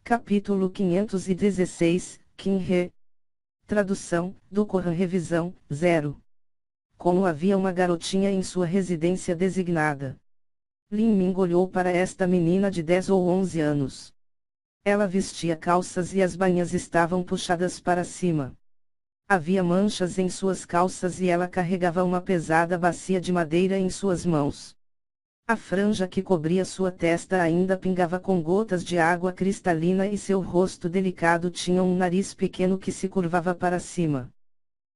Capítulo 516, Kinhe. Tradução, do Coran Revisão, 0. Como havia uma garotinha em sua residência designada. Lin Ming olhou para esta menina de 10 ou 11 anos. Ela vestia calças e as bainhas estavam puxadas para cima. Havia manchas em suas calças e ela carregava uma pesada bacia de madeira em suas mãos. A franja que cobria sua testa ainda pingava com gotas de água cristalina e seu rosto delicado tinha um nariz pequeno que se curvava para cima.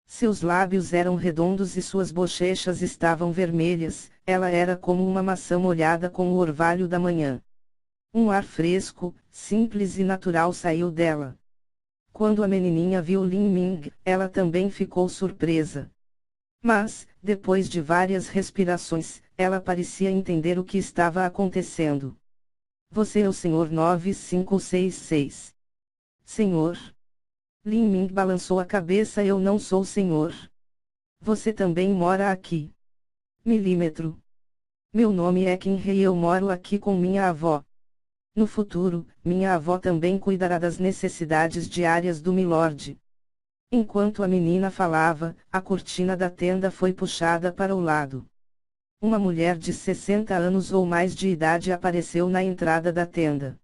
Seus lábios eram redondos e suas bochechas estavam vermelhas, ela era como uma maçã molhada com o orvalho da manhã. Um ar fresco, simples e natural saiu dela. Quando a menininha viu Lin Ming, ela também ficou surpresa. Mas, depois de várias respirações, ela parecia entender o que estava acontecendo. Você é o Senhor 9566. Senhor? Lin Ming balançou a cabeça. Eu não sou senhor. Você também mora aqui. Milímetro. Meu nome é Kinhe e eu moro aqui com minha avó. No futuro, minha avó também cuidará das necessidades diárias do Milord. Enquanto a menina falava, a cortina da tenda foi puxada para o lado. Uma mulher de 60 anos ou mais de idade apareceu na entrada da tenda.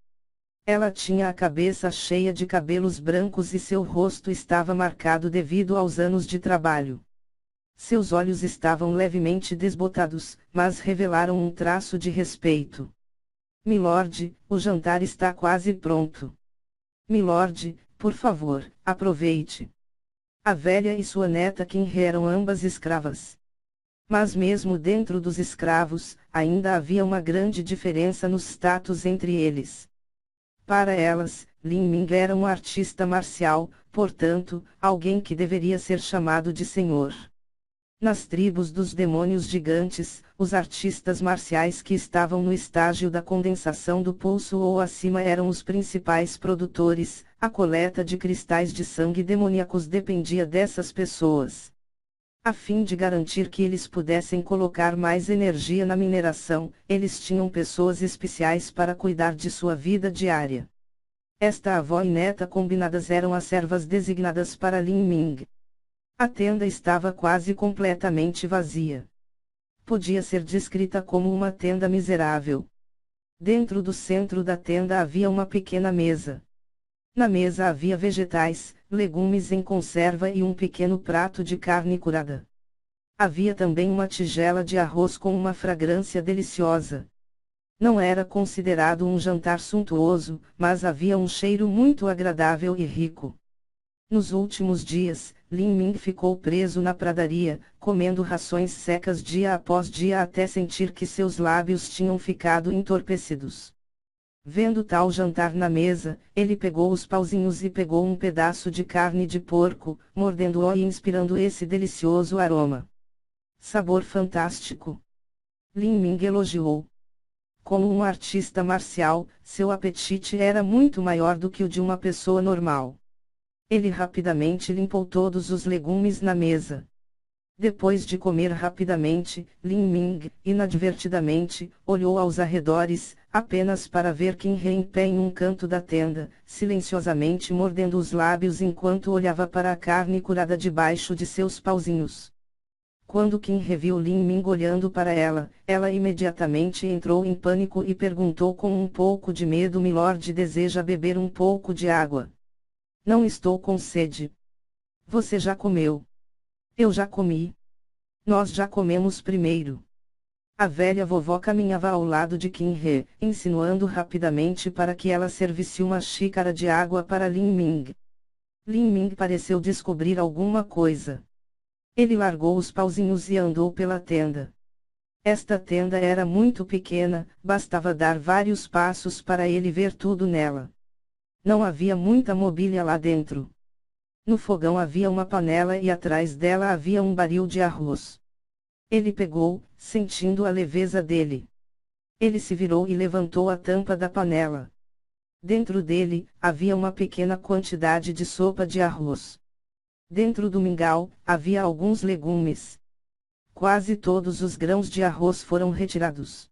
Ela tinha a cabeça cheia de cabelos brancos e seu rosto estava marcado devido aos anos de trabalho. Seus olhos estavam levemente desbotados, mas revelaram um traço de respeito. Milord, o jantar está quase pronto. Milord, por favor, aproveite. A velha e sua neta Kinhe eram ambas escravas. Mas mesmo dentro dos escravos, ainda havia uma grande diferença no status entre eles. Para elas, Lin Ming era um artista marcial, portanto, alguém que deveria ser chamado de senhor. Nas tribos dos demônios gigantes, os artistas marciais que estavam no estágio da condensação do pulso ou acima eram os principais produtores. A coleta de cristais de sangue demoníacos dependia dessas pessoas. A fim de garantir que eles pudessem colocar mais energia na mineração, eles tinham pessoas especiais para cuidar de sua vida diária. Esta avó e neta combinadas eram as servas designadas para Lin Ming. A tenda estava quase completamente vazia. Podia ser descrita como uma tenda miserável. Dentro do centro da tenda havia uma pequena mesa. Na mesa havia vegetais, legumes em conserva e um pequeno prato de carne curada. Havia também uma tigela de arroz com uma fragrância deliciosa. Não era considerado um jantar suntuoso, mas havia um cheiro muito agradável e rico. Nos últimos dias, Lin Ming ficou preso na pradaria, comendo rações secas dia após dia até sentir que seus lábios tinham ficado entorpecidos. Vendo tal jantar na mesa, ele pegou os pauzinhos e pegou um pedaço de carne de porco, mordendo-o e inspirando esse delicioso aroma. Sabor fantástico! Lin Ming elogiou. Como um artista marcial, seu apetite era muito maior do que o de uma pessoa normal. Ele rapidamente limpou todos os legumes na mesa. Depois de comer rapidamente, Lin Ming, inadvertidamente, olhou aos arredores, apenas para ver Kinhe em pé em um canto da tenda, silenciosamente mordendo os lábios enquanto olhava para a carne curada debaixo de seus pauzinhos. Quando Kinhe viu Lin Ming olhando para ela, ela imediatamente entrou em pânico e perguntou com um pouco de medo: Milord deseja beber um pouco de água? Não estou com sede. Você já comeu? Eu já comi. Nós já comemos primeiro. A velha vovó caminhava ao lado de Kinhe, insinuando rapidamente para que ela servisse uma xícara de água para Lin Ming. Lin Ming pareceu descobrir alguma coisa. Ele largou os pauzinhos e andou pela tenda. Esta tenda era muito pequena, bastava dar vários passos para ele ver tudo nela. Não havia muita mobília lá dentro. No fogão havia uma panela e atrás dela havia um barril de arroz. Ele pegou, sentindo a leveza dele. Ele se virou e levantou a tampa da panela. Dentro dele, havia uma pequena quantidade de sopa de arroz. Dentro do mingau, havia alguns legumes. Quase todos os grãos de arroz foram retirados.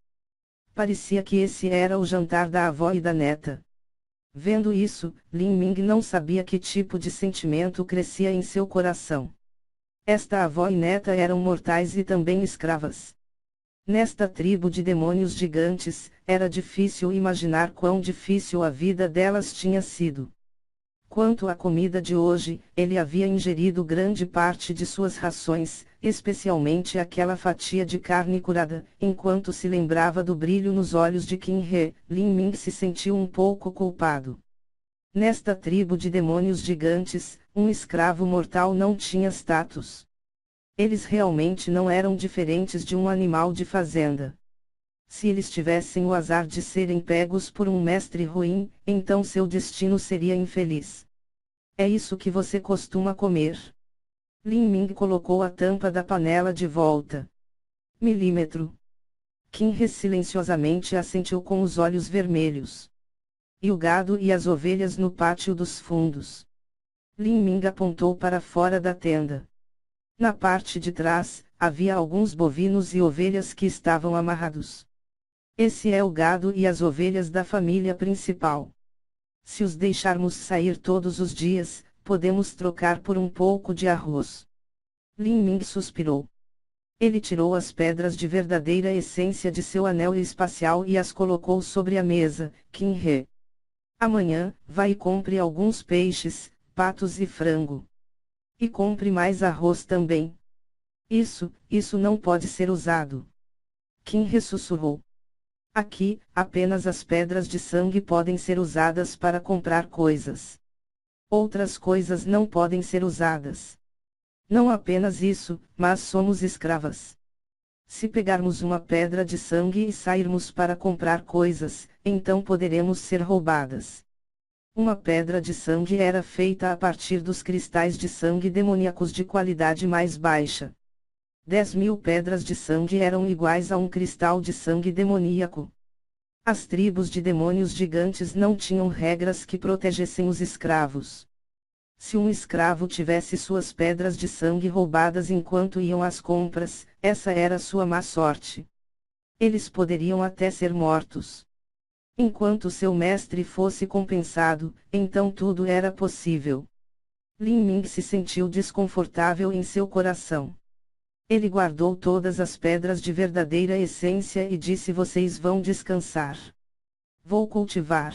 Parecia que esse era o jantar da avó e da neta. Vendo isso, Lin Ming não sabia que tipo de sentimento crescia em seu coração. Esta avó e neta eram mortais e também escravas. Nesta tribo de demônios gigantes, era difícil imaginar quão difícil a vida delas tinha sido. Quanto à comida de hoje, ele havia ingerido grande parte de suas rações, especialmente aquela fatia de carne curada. Enquanto se lembrava do brilho nos olhos de Qin He, Lin Ming se sentiu um pouco culpado. Nesta tribo de demônios gigantes, um escravo mortal não tinha status. Eles realmente não eram diferentes de um animal de fazenda. Se eles tivessem o azar de serem pegos por um mestre ruim, então seu destino seria infeliz. É isso que você costuma comer? Lin Ming colocou a tampa da panela de volta. Milímetro. Qin He silenciosamente assentiu com os olhos vermelhos. E o gado e as ovelhas no pátio dos fundos. Lin Ming apontou para fora da tenda. Na parte de trás, havia alguns bovinos e ovelhas que estavam amarrados. Esse é o gado e as ovelhas da família principal. Se os deixarmos sair todos os dias, podemos trocar por um pouco de arroz. Lin Ming suspirou. Ele tirou as pedras de verdadeira essência de seu anel espacial e as colocou sobre a mesa. Qin He. Amanhã, vá e compre alguns peixes, patos e frango. E compre mais arroz também. Isso não pode ser usado. Qin He sussurrou. Aqui, apenas as pedras de sangue podem ser usadas para comprar coisas. Outras coisas não podem ser usadas. Não apenas isso, mas somos escravas. Se pegarmos uma pedra de sangue e sairmos para comprar coisas, então poderemos ser roubadas. Uma pedra de sangue era feita a partir dos cristais de sangue demoníacos de qualidade mais baixa. 10.000 pedras de sangue eram iguais a um cristal de sangue demoníaco. As tribos de demônios gigantes não tinham regras que protegessem os escravos. Se um escravo tivesse suas pedras de sangue roubadas enquanto iam às compras, essa era sua má sorte. Eles poderiam até ser mortos. Enquanto seu mestre fosse compensado, então tudo era possível. Lin Ming se sentiu desconfortável em seu coração. Ele guardou todas as pedras de verdadeira essência e disse: vocês vão descansar. Vou cultivar.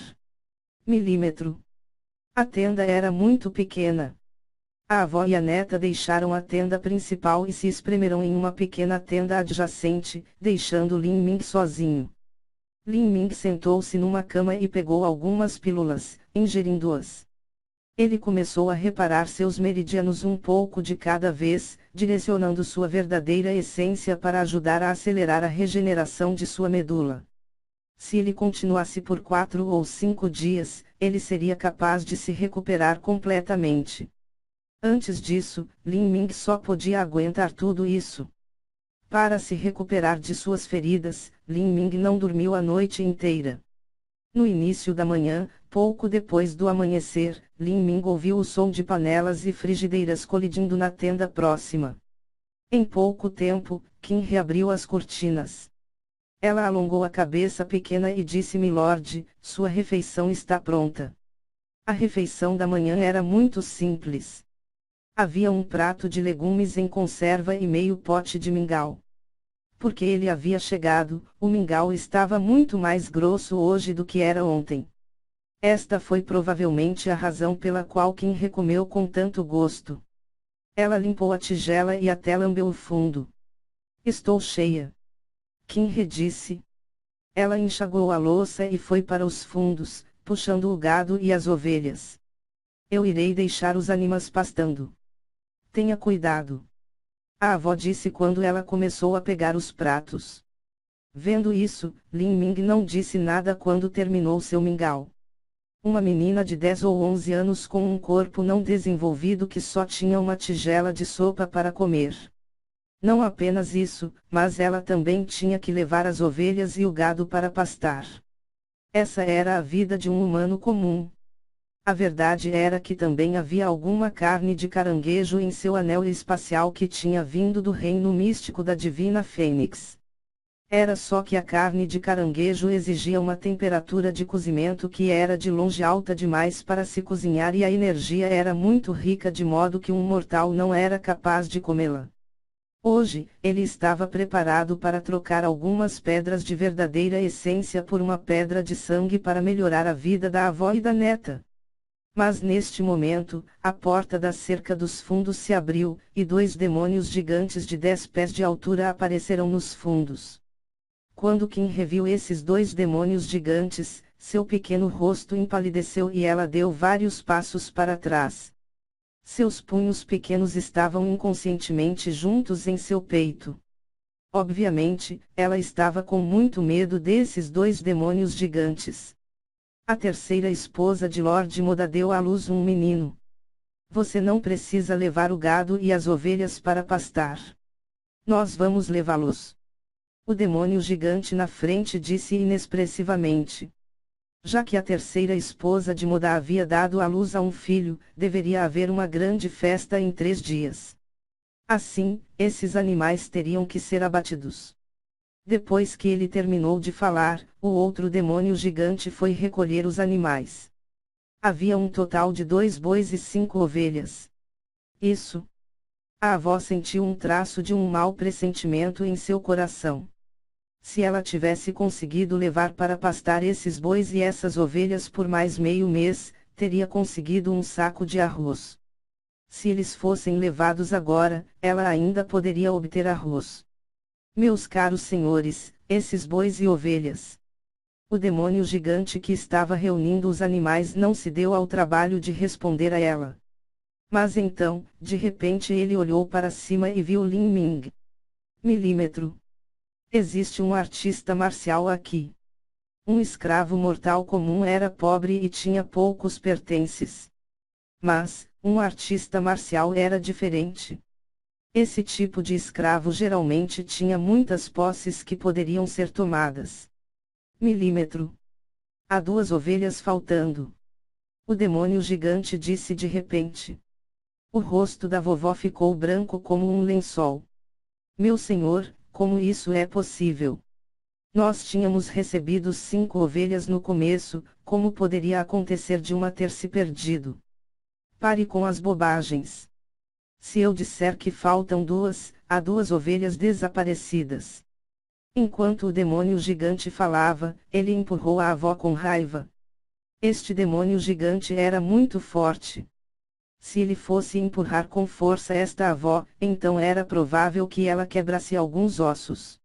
Milímetro. A tenda era muito pequena. A avó e a neta deixaram a tenda principal e se espremeram em uma pequena tenda adjacente, deixando Lin Ming sozinho. Lin Ming sentou-se numa cama e pegou algumas pílulas, ingerindo-as. Ele começou a reparar seus meridianos um pouco de cada vez, direcionando sua verdadeira essência para ajudar a acelerar a regeneração de sua medula. Se ele continuasse por 4 ou 5 dias, ele seria capaz de se recuperar completamente. Antes disso, Lin Ming só podia aguentar tudo isso. Para se recuperar de suas feridas, Lin Ming não dormiu a noite inteira. No início da manhã, pouco depois do amanhecer, Lin Ming ouviu o som de panelas e frigideiras colidindo na tenda próxima. Em pouco tempo, Qin reabriu as cortinas. Ela alongou a cabeça pequena e disse: Milord, sua refeição está pronta. A refeição da manhã era muito simples. Havia um prato de legumes em conserva e meio pote de mingau. Porque ele havia chegado, o mingau estava muito mais grosso hoje do que era ontem. Esta foi provavelmente a razão pela qual Qin recomeu com tanto gosto. Ela limpou a tigela e até lambeu o fundo. Estou cheia. Qin disse. Ela enxagou a louça e foi para os fundos, puxando o gado e as ovelhas. Eu irei deixar os animais pastando. Tenha cuidado. A avó disse quando ela começou a pegar os pratos. Vendo isso, Lin Ming não disse nada quando terminou seu mingau. Uma menina de 10 ou 11 anos com um corpo não desenvolvido que só tinha uma tigela de sopa para comer. Não apenas isso, mas ela também tinha que levar as ovelhas e o gado para pastar. Essa era a vida de um humano comum. A verdade era que também havia alguma carne de caranguejo em seu anel espacial que tinha vindo do reino místico da Divina Fênix. Era só que a carne de caranguejo exigia uma temperatura de cozimento que era de longe alta demais para se cozinhar e a energia era muito rica de modo que um mortal não era capaz de comê-la. Hoje, ele estava preparado para trocar algumas pedras de verdadeira essência por uma pedra de sangue para melhorar a vida da avó e da neta. Mas neste momento, a porta da cerca dos fundos se abriu, e 2 demônios gigantes de 10 pés de altura apareceram nos fundos. Quando Kim reviu esses 2 demônios gigantes, seu pequeno rosto empalideceu e ela deu vários passos para trás. Seus punhos pequenos estavam inconscientemente juntos em seu peito. Obviamente, ela estava com muito medo desses 2 demônios gigantes. A terceira esposa de Lord Moda deu à luz um menino. Você não precisa levar o gado e as ovelhas para pastar. Nós vamos levá-los. O demônio gigante na frente disse inexpressivamente. Já que a terceira esposa de Moda havia dado à luz a um filho, deveria haver uma grande festa em 3 dias. Assim, esses animais teriam que ser abatidos. Depois que ele terminou de falar, o outro demônio gigante foi recolher os animais. Havia um total de 2 bois e 5 ovelhas. Isso. A avó sentiu um traço de um mau pressentimento em seu coração. Se ela tivesse conseguido levar para pastar esses bois e essas ovelhas por mais meio mês, teria conseguido um saco de arroz. Se eles fossem levados agora, ela ainda poderia obter arroz. Meus caros senhores, esses bois e ovelhas. O demônio gigante que estava reunindo os animais não se deu ao trabalho de responder a ela. Mas então, de repente ele olhou para cima e viu Lin Ming. Milímetro. Existe um artista marcial aqui. Um escravo mortal comum era pobre e tinha poucos pertences. Mas, um artista marcial era diferente. Esse tipo de escravo geralmente tinha muitas posses que poderiam ser tomadas. Milímetro. Há 2 ovelhas faltando. O demônio gigante disse de repente. O rosto da vovó ficou branco como um lençol. Meu senhor, como isso é possível? Nós tínhamos recebido 5 ovelhas no começo, como poderia acontecer de uma ter se perdido? Pare com as bobagens. Se eu disser que faltam 2, há 2 ovelhas desaparecidas. Enquanto o demônio gigante falava, ele empurrou a avó com raiva. Este demônio gigante era muito forte. Se ele fosse empurrar com força esta avó, então era provável que ela quebrasse alguns ossos.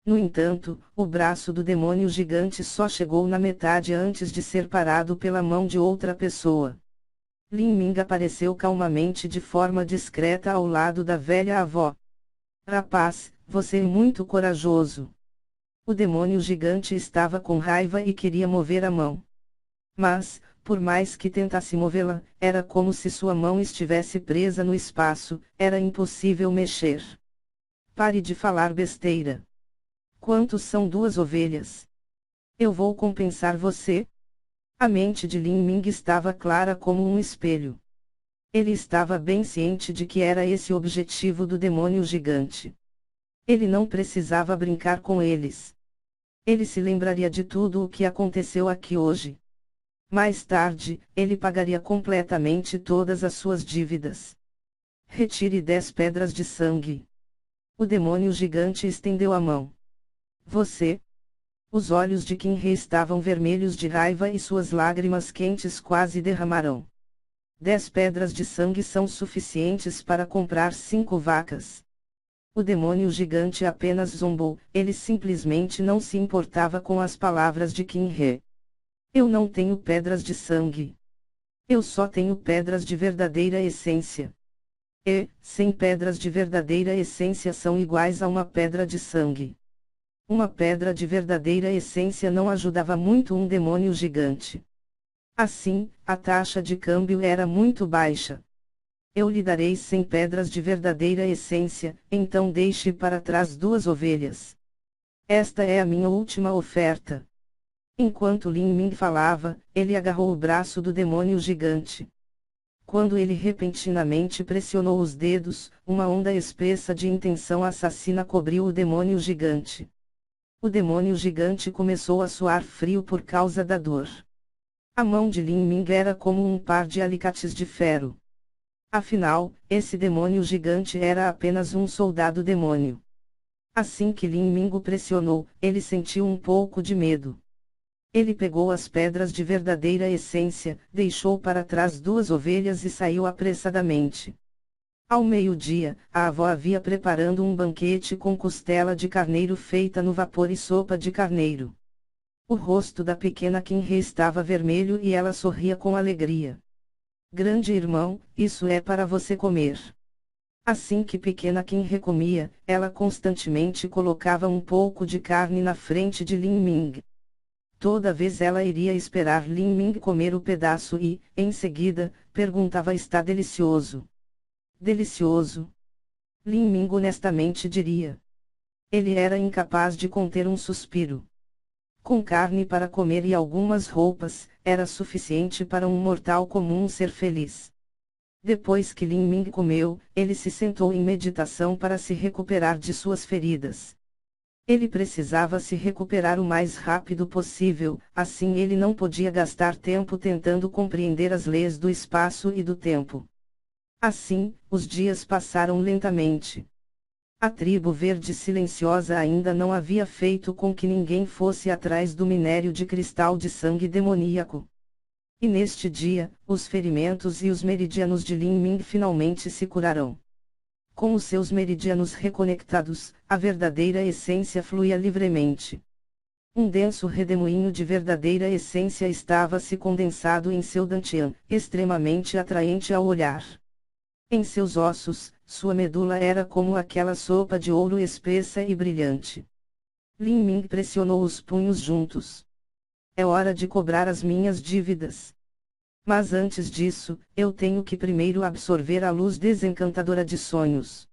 No entanto, o braço do demônio gigante só chegou na metade antes de ser parado pela mão de outra pessoa. Lin Ming apareceu calmamente de forma discreta ao lado da velha avó. Rapaz, você é muito corajoso. O demônio gigante estava com raiva e queria mover a mão. Mas, por mais que tentasse movê-la, era como se sua mão estivesse presa no espaço, era impossível mexer. Pare de falar besteira. Quantos são 2 ovelhas? Eu vou compensar você? A mente de Lin Ming estava clara como um espelho. Ele estava bem ciente de que era esse o objetivo do demônio gigante. Ele não precisava brincar com eles. Ele se lembraria de tudo o que aconteceu aqui hoje. Mais tarde, ele pagaria completamente todas as suas dívidas. Retire 10 pedras de sangue. O demônio gigante estendeu a mão. Você? Os olhos de Qin He estavam vermelhos de raiva e suas lágrimas quentes quase derramaram. 10 pedras de sangue são suficientes para comprar 5 vacas. O demônio gigante apenas zombou, ele simplesmente não se importava com as palavras de Qin He. Eu não tenho pedras de sangue. Eu só tenho pedras de verdadeira essência. E, 100 pedras de verdadeira essência são iguais a uma pedra de sangue. Uma pedra de verdadeira essência não ajudava muito um demônio gigante. Assim, a taxa de câmbio era muito baixa. Eu lhe darei 100 pedras de verdadeira essência, então deixe para trás 2 ovelhas. Esta é a minha última oferta. Enquanto Lin Ming falava, ele agarrou o braço do demônio gigante. Quando ele repentinamente pressionou os dedos, uma onda espessa de intenção assassina cobriu o demônio gigante. O demônio gigante começou a suar frio por causa da dor. A mão de Lin Ming era como um par de alicates de ferro. Afinal, esse demônio gigante era apenas um soldado demônio. Assim que Lin Ming o pressionou, ele sentiu um pouco de medo. Ele pegou as pedras de verdadeira essência, deixou para trás 2 ovelhas e saiu apressadamente. Ao meio-dia, a avó havia preparando um banquete com costela de carneiro feita no vapor e sopa de carneiro. O rosto da pequena Qinhe estava vermelho e ela sorria com alegria. Grande irmão, isso é para você comer. Assim que pequena Qinhe comia, ela constantemente colocava um pouco de carne na frente de Lin Ming. Toda vez ela iria esperar Lin Ming comer o pedaço e, em seguida, perguntava: está delicioso? Delicioso? Lin Ming honestamente diria. Ele era incapaz de conter um suspiro. Com carne para comer e algumas roupas, era suficiente para um mortal comum ser feliz. Depois que Lin Ming comeu, ele se sentou em meditação para se recuperar de suas feridas. Ele precisava se recuperar o mais rápido possível, assim ele não podia gastar tempo tentando compreender as leis do espaço e do tempo. Assim, os dias passaram lentamente. A tribo verde silenciosa ainda não havia feito com que ninguém fosse atrás do minério de cristal de sangue demoníaco. E neste dia, os ferimentos e os meridianos de Lin Ming finalmente se curarão. Com os seus meridianos reconectados, a verdadeira essência fluía livremente. Um denso redemoinho de verdadeira essência estava-se condensado em seu dantian, extremamente atraente ao olhar. Em seus ossos, sua medula era como aquela sopa de ouro espessa e brilhante. Lin Ming pressionou os punhos juntos. É hora de cobrar as minhas dívidas. Mas antes disso, eu tenho que primeiro absorver a luz desencantadora de sonhos.